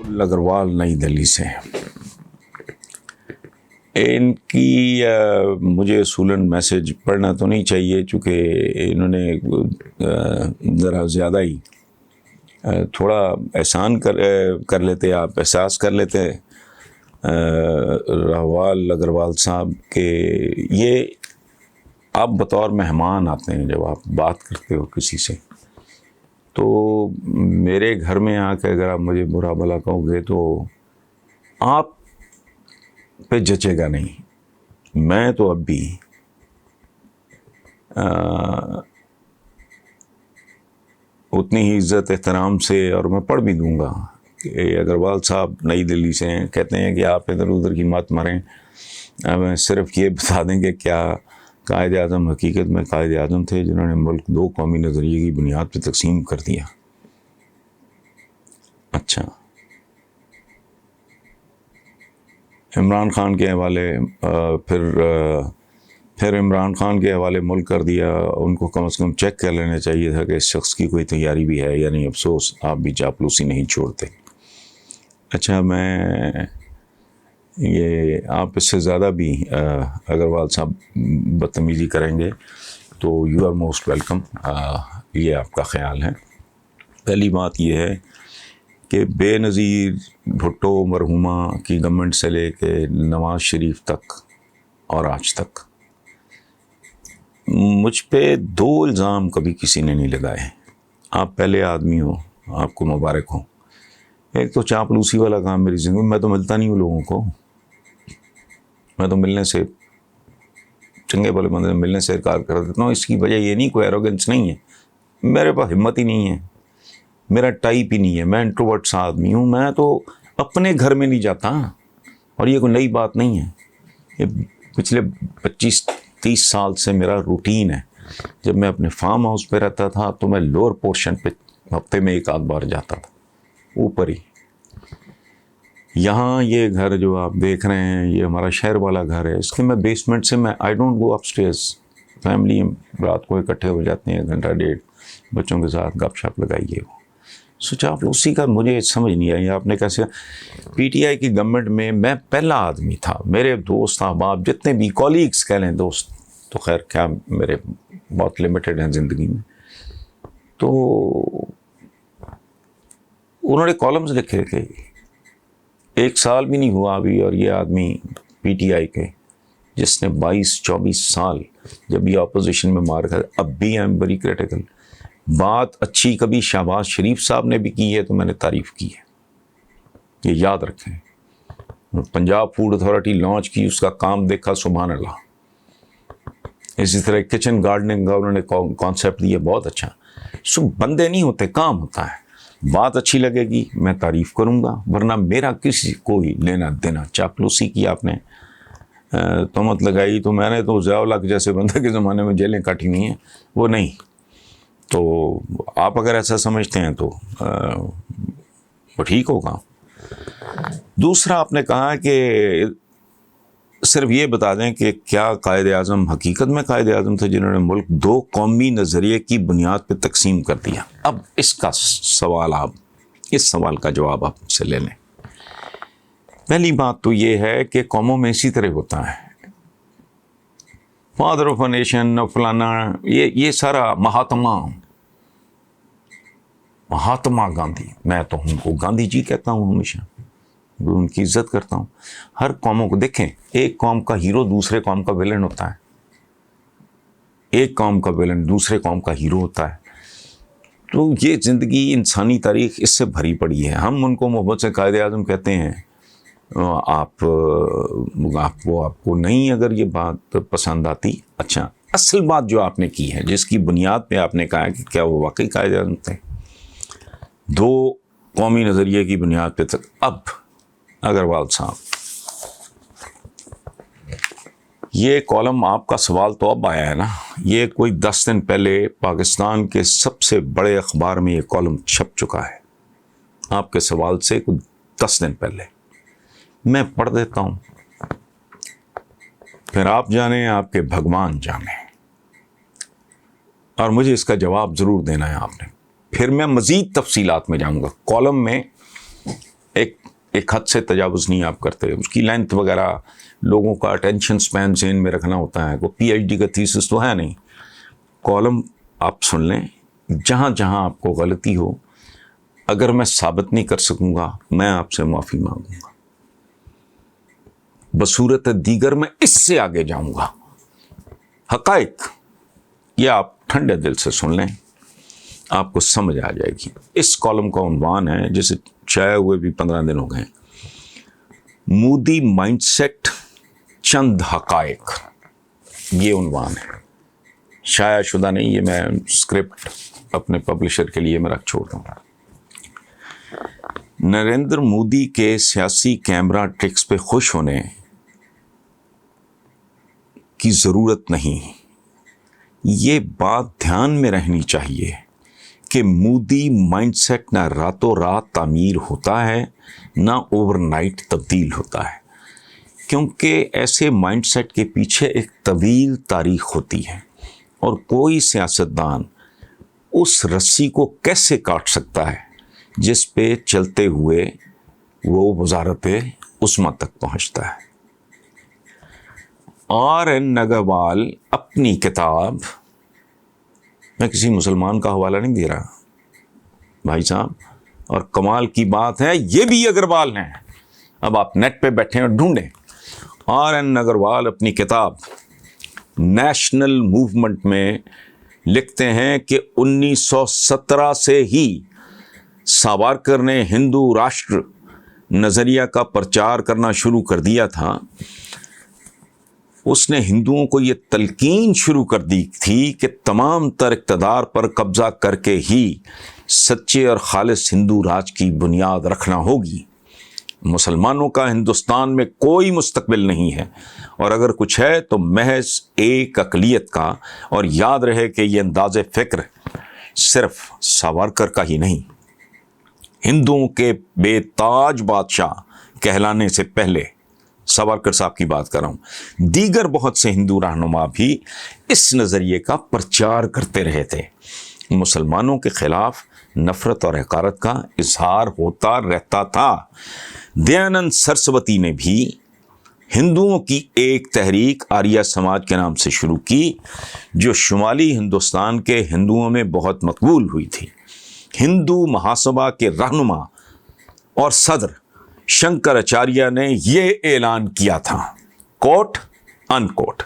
اگروال نئی دہلی سے ان کی مجھے اصولاً میسج پڑھنا تو نہیں چاہیے، چونکہ انہوں نے ذرا زیادہ ہی تھوڑا احسان کر لیتے، آپ احساس کر لیتے راہوال اگروال صاحب کہ یہ آپ بطور مہمان آتے ہیں، جب آپ بات کرتے ہو کسی سے تو میرے گھر میں آ کے اگر آپ مجھے برا بھلا کہو گے تو آپ پہ جچے گا نہیں۔ میں تو اب بھی اتنی ہی عزت احترام سے، اور میں پڑھ بھی دوں گا کہ اگروال صاحب نئی دہلی سے ہیں، کہتے ہیں کہ آپ ادھر ادھر کی مت ماریں، ہمیں صرف یہ بتا دیں کہ کیا قائد اعظم حقیقت میں قائد اعظم تھے جنہوں نے ملک دو قومی نظریے کی بنیاد پہ تقسیم کر دیا؟ اچھا، عمران خان کے حوالے پھر عمران خان کے حوالے ملک کر دیا، ان کو کم از کم چیک کر لینا چاہیے تھا کہ اس شخص کی کوئی تیاری بھی ہے یا نہیں۔ افسوس آپ بھی چاپلوسی نہیں چھوڑتے۔ اچھا، میں یہ آپ اس سے زیادہ بھی اگروال صاحب بدتمیزی کریں گے تو یو آر موسٹ ویلکم، یہ آپ کا خیال ہے۔ پہلی بات یہ ہے کہ بے نظیر بھٹو مرحومہ کی گورنمنٹ سے لے کے نواز شریف تک اور آج تک مجھ پہ دو الزام کبھی کسی نے نہیں لگائے۔ آپ پہلے آدمی ہو، آپ کو مبارک ہو۔ ایک تو چاپلوسی والا کام میری زندگی میں تو ملتا نہیں ہوں لوگوں کو، میں تو ملنے سے چنگے بھلے بندے ملنے سے انکار کر دیتا ہوں۔ اس کی وجہ یہ نہیں، کوئی ایروگنس نہیں ہے، میرے پاس ہمت ہی نہیں ہے، میرا ٹائپ ہی نہیں ہے، میں انٹروورٹ سا آدمی ہوں۔ میں تو اپنے گھر میں نہیں جاتا، اور یہ کوئی نئی بات نہیں ہے، یہ پچھلے 25-30 سال سے میرا روٹین ہے۔ جب میں اپنے فارم ہاؤس پہ رہتا تھا تو میں لوور پورشن پہ ہفتے میں ایک آدھ بار جاتا تھا، اوپر ہی۔ یہاں یہ گھر جو آپ دیکھ رہے ہیں یہ ہمارا شہر والا گھر ہے، اس کے میں بیسمنٹ سے میں I don't go up stairs. Family رات کو اکٹھے ہو جاتے ہیں، 1-1.5 بچوں کے ساتھ گپ شپ لگائیے۔ چاپلوسی کا مجھے سمجھ نہیں آئی، آپ نے کیسے پی ٹی آئی کی گورنمنٹ میں پہلا آدمی تھا، میرے دوست احباب جتنے بھی کولیگس کہہ لیں، دوست تو خیر کیا میرے بہت لمیٹڈ ہیں زندگی میں، تو انہوں نے کالمز لکھے کہ 1 سال بھی نہیں ہوا ابھی، اور یہ آدمی پی ٹی آئی کے جس نے 22-24 سال جب یہ اپوزیشن میں مار کر، اب بھی آئی ایم ویری کریٹیکل۔ بات اچھی کبھی شہباز شریف صاحب نے بھی کی ہے تو میں نے تعریف کی ہے، یہ یاد رکھیں۔ پنجاب فوڈ اتھارٹی لانچ کی، اس کا کام دیکھا، سبحان اللہ۔ اسی طرح کچن گارڈننگ کا انہوں نے کانسیپٹ دیا، بہت اچھا۔ سو بندے نہیں ہوتے، کام ہوتا ہے۔ بات اچھی لگے گی میں تعریف کروں گا، ورنہ میرا کسی کوئی لینا دینا۔ چاپلوسی کی آپ نے تہمت لگائی تو میں نے تو ضیاء الحق جیسے بندے کے زمانے میں جیلیں کاٹی نہیں ہیں، وہ نہیں۔ تو آپ اگر ایسا سمجھتے ہیں تو وہ ٹھیک ہوگا۔ دوسرا آپ نے کہا کہ صرف یہ بتا دیں کہ کیا قائد اعظم حقیقت میں قائد اعظم تھے جنہوں نے ملک دو قومی نظریے کی بنیاد پہ تقسیم کر دیا؟ اب اس کا سوال، آپ اس سوال کا جواب آپ سے لے لیں۔ پہلی بات تو یہ ہے کہ قوموں میں اسی طرح ہوتا ہے، فادر آف اے نیشن فلانا، یہ سارا مہاتما گاندھی، میں تو ان کو گاندھی جی کہتا ہوں ہمیشہ، ان کی عزت کرتا ہوں۔ ہر قوموں کو دیکھیں، ایک قوم کا ہیرو دوسرے قوم کا ویلن ہوتا ہے، ایک قوم کا ویلن دوسرے قوم کا ہیرو ہوتا ہے۔ تو یہ زندگی، انسانی تاریخ اس سے بھری پڑی ہے۔ ہم ان کو محبت سے قائد اعظم کہتے ہیں، آپ کو نہیں اگر یہ بات پسند آتی۔ اچھا، اصل بات جو آپ نے کی ہے، جس کی بنیاد پہ آپ نے کہا کہ کیا وہ واقعی قائد اعظم تھے دو قومی نظریے کی بنیاد پہ تک؟ اب اگروال صاحب، یہ کالم آپ کا سوال تو اب آیا ہے نا، یہ کوئی 10 دن پہلے پاکستان کے سب سے بڑے اخبار میں یہ کالم چھپ چکا ہے، آپ کے سوال سے کوئی 10 دن پہلے۔ میں پڑھ دیتا ہوں، پھر آپ جانیں، آپ کے بھگوان جانیں، اور مجھے اس کا جواب ضرور دینا ہے آپ نے۔ پھر میں مزید تفصیلات میں جاؤں گا۔ کالم میں ایک حد سے تجاوز نہیں آپ کرتے. اس کی لینتھ وغیرہ لوگوں کا اٹینشن سپین ذہن میں رکھنا ہوتا ہے. کوئی پی ایچ ڈی کا تھیسس تو ہے نہیں. کالم آپ سن لیں, جہاں جہاں آپ کو غلطی ہو اگر میں ثابت نہیں کر سکوں گا میں آپ سے معافی مانگوں گا. بصورت دیگر میں اس سے آگے جاؤں گا. حقائق یہ آپ ٹھنڈے دل سے سن لیں, آپ کو سمجھ آ جائے گی. اس کالم کا عنوان ہے, جسے شائع ہوئے بھی 15 دن ہو گئے, مودی مائنڈ سیٹ چند حقائق. یہ عنوان ہے, شائع شدہ نہیں, یہ میں اسکرپٹ اپنے پبلشر کے لیے میں رکھ چھوڑتا ہوں. نریندر مودی کے سیاسی کیمرہ ٹرکس پہ خوش ہونے کی ضرورت نہیں. یہ بات دھیان میں رہنی چاہیے کہ مودی مائنڈ سیٹ نہ راتوں رات تعمیر ہوتا ہے نہ اوور نائٹ تبدیل ہوتا ہے, کیونکہ ایسے مائنڈ سیٹ کے پیچھے ایک طویل تاریخ ہوتی ہے, اور کوئی سیاستدان اس رسی کو کیسے کاٹ سکتا ہے جس پہ چلتے ہوئے وہ وزارت عظمیٰ تک پہنچتا ہے. RN نگروال اپنی کتاب, میں کسی مسلمان کا حوالہ نہیں دے رہا بھائی صاحب, اور کمال کی بات ہے یہ بھی اگروال ہیں, اب آپ نیٹ پہ بیٹھیں اور ڈھونڈیں. RN نگروال اپنی کتاب نیشنل موومنٹ میں لکھتے ہیں کہ 1917 سے ہی ساورکر نے ہندو راشٹر نظریہ کا پرچار کرنا شروع کر دیا تھا. اس نے ہندوؤں کو یہ تلقین شروع کر دی تھی کہ تمام تر اقتدار پر قبضہ کر کے ہی سچے اور خالص ہندو راج کی بنیاد رکھنا ہوگی. مسلمانوں کا ہندوستان میں کوئی مستقبل نہیں ہے, اور اگر کچھ ہے تو محض ایک اقلیت کا. اور یاد رہے کہ یہ انداز فکر صرف ساورکر کا ہی نہیں, ہندوؤں کے بے تاج بادشاہ کہلانے سے پہلے, ساورکر صاحب کی بات کر رہا ہوں, دیگر بہت سے ہندو رہنما بھی اس نظریے کا پرچار کرتے رہے تھے. مسلمانوں کے خلاف نفرت اور حقارت کا اظہار ہوتا رہتا تھا. دیانند سرسوتی نے بھی ہندوؤں کی ایک تحریک آریہ سماج کے نام سے شروع کی, جو شمالی ہندوستان کے ہندوؤں میں بہت مقبول ہوئی تھی. ہندو مہاسبھا کے رہنما اور صدر شنکر اچاریہ نے یہ اعلان کیا تھا, کوٹ ان کوٹ,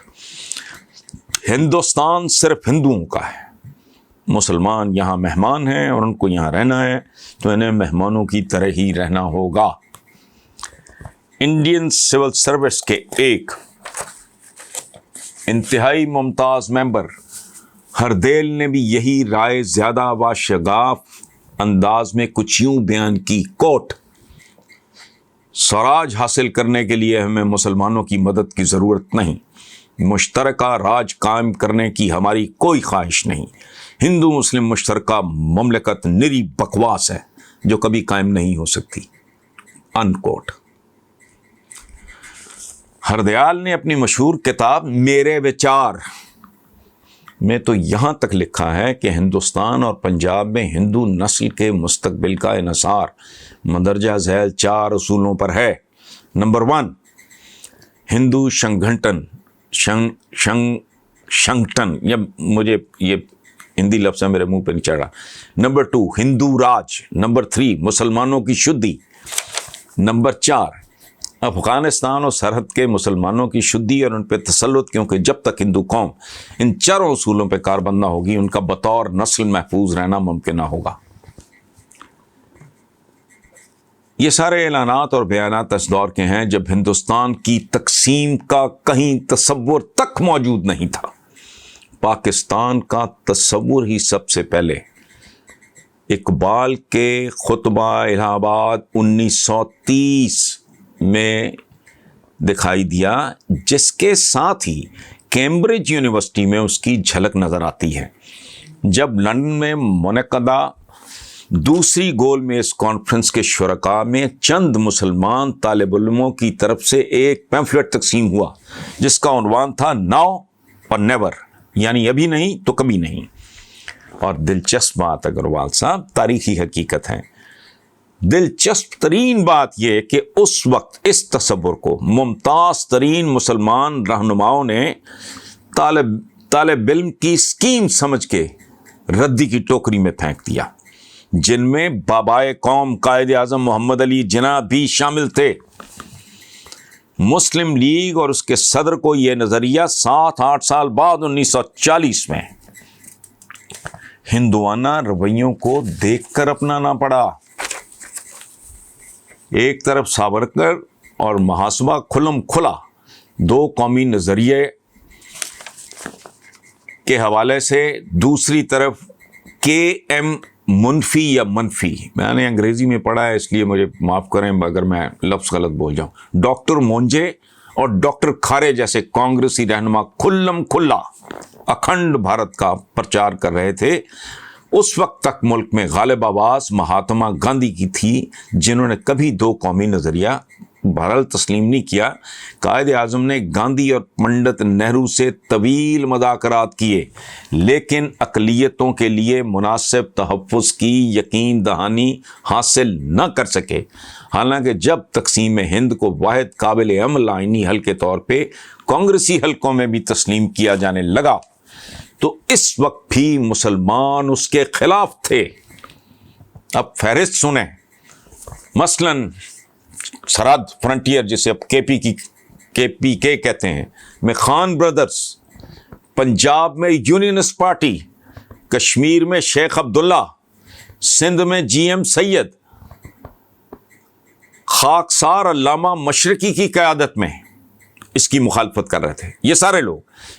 ہندوستان صرف ہندوؤں کا ہے, مسلمان یہاں مہمان ہیں اور ان کو یہاں رہنا ہے تو انہیں مہمانوں کی طرح ہی رہنا ہوگا. انڈین سول سروس کے ایک انتہائی ممتاز ممبر ہردیل نے بھی یہی رائے زیادہ باشگاف انداز میں کچھ یوں بیان کی, کوٹ, سوراج حاصل کرنے کے لیے ہمیں مسلمانوں کی مدد کی ضرورت نہیں, مشترکہ راج قائم کرنے کی ہماری کوئی خواہش نہیں. ہندو مسلم مشترکہ مملکت نری بکواس ہے جو کبھی قائم نہیں ہو سکتی. ان کوٹ. ہردیال نے اپنی مشہور کتاب میرے وچار میں تو یہاں تک لکھا ہے کہ ہندوستان اور پنجاب میں ہندو نسل کے مستقبل کا انحصار مندرجہ ذیل 4 اصولوں پر ہے. نمبر 1, ہندو شنگٹن, یا مجھے یہ ہندی لفظ ہے میرے منہ پہ نہیں چڑھ رہا. نمبر 2, ہندو راج. نمبر 3, مسلمانوں کی شدھی. نمبر 4, افغانستان اور سرحد کے مسلمانوں کی شدھی اور ان پہ تسلط, کیونکہ جب تک ہندو قوم ان 4 اصولوں پہ کاربند نہ ہوگی ان کا بطور نسل محفوظ رہنا ممکن نہ ہوگا. یہ سارے اعلانات اور بیانات اس دور کے ہیں جب ہندوستان کی تقسیم کا کہیں تصور تک موجود نہیں تھا. پاکستان کا تصور ہی سب سے پہلے اقبال کے خطبہ الہ آباد 1930 میں دکھائی دیا, جس کے ساتھ ہی کیمبرج یونیورسٹی میں اس کی جھلک نظر آتی ہے جب لندن میں منعقدہ دوسری گول میز کانفرنس کے شرکاء میں چند مسلمان طالب علموں کی طرف سے ایک پیمفلٹ تقسیم ہوا جس کا عنوان تھا ناؤ اور نیور, یعنی ابھی نہیں تو کبھی نہیں. اور دلچسپ بات اگروال صاحب, تاریخی حقیقت ہے, دلچسپ ترین بات یہ کہ اس وقت اس تصور کو ممتاز ترین مسلمان رہنماؤں نے طالب علم کی اسکیم سمجھ کے ردی کی ٹوکری میں پھینک دیا، جن میں بابائے قوم قائد اعظم محمد علی جناح بھی شامل تھے۔ مسلم لیگ اور اس کے صدر کو یہ نظریہ 7-8 سال بعد 1940 میں ہندوانہ رویوں کو دیکھ کر اپنانا پڑا۔ ایک طرف ساورکر اور محاسبہ کھلم کھلا دو قومی نظریے کے حوالے سے، دوسری طرف کے ایم منفی یا منفی، میں نے انگریزی میں پڑھا ہے اس لیے مجھے معاف کریں اگر میں لفظ غلط بول جاؤں، ڈاکٹر مونجے اور ڈاکٹر کھارے جیسے کانگریسی رہنما کھلم کھلا اکھنڈ بھارت کا پرچار کر رہے تھے۔ اس وقت تک ملک میں غالب آواز مہاتما گاندھی کی تھی، جنہوں نے کبھی دو قومی نظریہ بہرحال تسلیم نہیں کیا۔ قائد اعظم نے گاندھی اور پنڈت نہرو سے طویل مذاکرات کیے، لیکن اقلیتوں کے لیے مناسب تحفظ کی یقین دہانی حاصل نہ کر سکے۔ حالانکہ جب تقسیم ہند کو واحد قابل عمل آئینی حل کے طور پہ کانگریسی حلقوں میں بھی تسلیم کیا جانے لگا، تو اس وقت بھی مسلمان اس کے خلاف تھے۔ اب فہرست سنیں، مثلاً سرحد فرنٹیئر جسے اب کے پی کے کہتے ہیں میں خان بردرز، پنجاب میں یونینسٹ پارٹی، کشمیر میں شیخ عبداللہ، سندھ میں جی ایم سید، خاکسار علامہ مشرقی کی قیادت میں اس کی مخالفت کر رہے تھے۔ یہ سارے لوگ،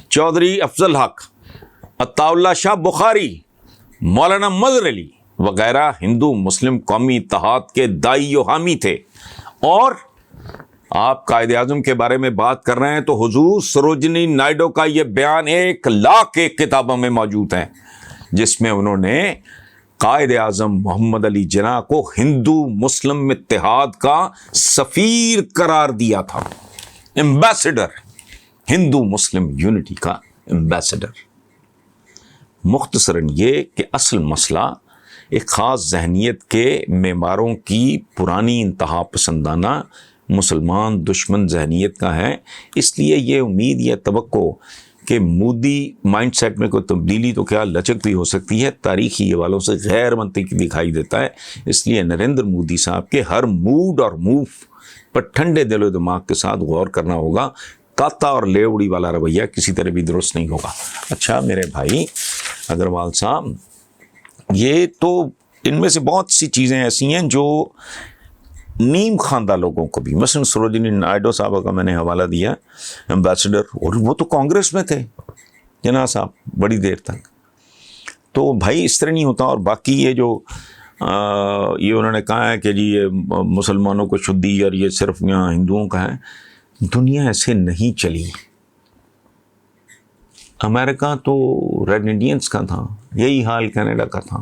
چودھری افضل حق، عطا اللہ شاہ بخاری، مولانا مظہر علی وغیرہ ہندو مسلم قومی اتحاد کے داعی و حامی تھے۔ اور آپ قائد اعظم کے بارے میں بات کر رہے ہیں تو حضور سروجنی نائیڈو کا یہ بیان 1,00,000 کتابوں میں موجود ہے، جس میں انہوں نے قائد اعظم محمد علی جناح کو ہندو مسلم اتحاد کا سفیر قرار دیا تھا، ایمبیسڈر، ہندو مسلم یونٹی کا ایمبیسڈر۔ مختصراً یہ کہ اصل مسئلہ ایک خاص ذہنیت کے معماروں کی پرانی انتہا پسندانہ مسلمان دشمن ذہنیت کا ہے۔ اس لیے یہ امید یا توقع کہ مودی مائنڈ سیٹ میں کوئی تبدیلی تو کیا لچک بھی ہو سکتی ہے، تاریخی حوالوں سے غیر منطقی دکھائی دیتا ہے۔ اس لیے نریندر مودی صاحب کے ہر موڈ اور موو پر ٹھنڈے دل و دماغ کے ساتھ غور کرنا ہوگا۔ کاتا اور لیوڑی والا رویہ کسی طرح بھی درست نہیں ہوگا۔ اچھا میرے بھائی اگروال صاحب، یہ تو ان میں سے بہت سی چیزیں ایسی ہیں جو نیم خواندہ لوگوں کو بھی، مثلا سروجنی نائیڈو صاحب کا میں نے حوالہ دیا، ایمبیسڈر، اور وہ تو کانگریس میں تھے جناح صاحب بڑی دیر تک۔ تو بھائی اس طرح نہیں ہوتا۔ اور باقی یہ جو یہ انہوں نے کہا ہے کہ جی یہ مسلمانوں کو شدی اور یہ صرف یہاں ہندوؤں کا ہے، دنیا ایسے نہیں چلی۔ امریکہ تو ریڈ انڈینز کا تھا، یہی حال کینیڈا کا تھا۔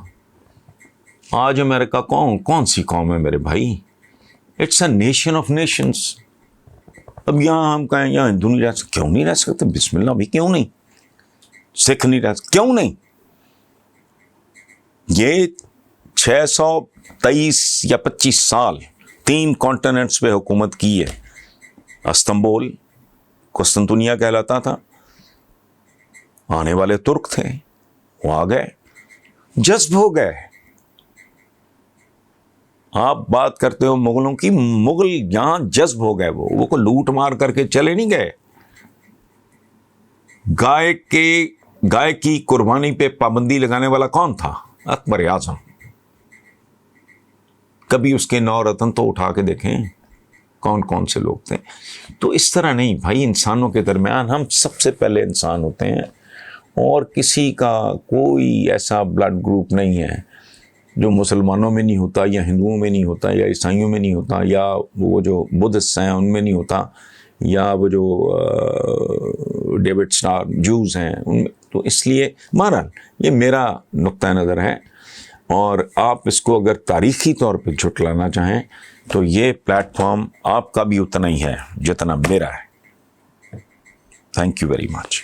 آج امریکہ کون سی قوم ہے میرے بھائی؟ It's a nation of nations. اب یہاں ہم کہیں یہاں ہندو نہیں رہ سکتے، کیوں نہیں رہ سکتے؟ بسم اللہ بھی، کیوں نہیں؟ سکھ نہیں رہ سکتے، کیوں نہیں؟ یہ 623 یا 25 سال 3 کانٹیننٹس پہ حکومت کی ہے۔ استنبول قسطنطنیہ کہلاتا تھا، آنے والے ترک تھے، وہ آ گئے، جذب ہو گئے۔ آپ بات کرتے ہو مغلوں کی، مغل یہاں جذب ہو گئے، وہ کو لوٹ مار کر کے چلے نہیں گئے۔ گائے کی قربانی پہ پابندی لگانے والا کون تھا؟ اکبر اعظم۔ کبھی اس کے 9 رتن تو اٹھا کے دیکھیں کون کون سے لوگ تھے۔ تو اس طرح نہیں بھائی، انسانوں کے درمیان ہم سب سے پہلے انسان ہوتے ہیں، اور کسی کا کوئی ایسا بلڈ گروپ نہیں ہے جو مسلمانوں میں نہیں ہوتا، یا ہندوؤں میں نہیں ہوتا، یا عیسائیوں میں نہیں ہوتا، یا وہ جو بدھسٹ ہیں ان میں نہیں ہوتا، یا وہ جو ڈیوڈ اسٹار جوز ہیں ان میں۔ تو اس لیے بہرحال یہ میرا نقطہ نظر ہے، اور آپ اس کو اگر تاریخی طور پہ جھٹلانا چاہیں تو یہ پلیٹ فارم آپ کا بھی اتنا ہی ہے جتنا میرا ہے۔ Thank you very much.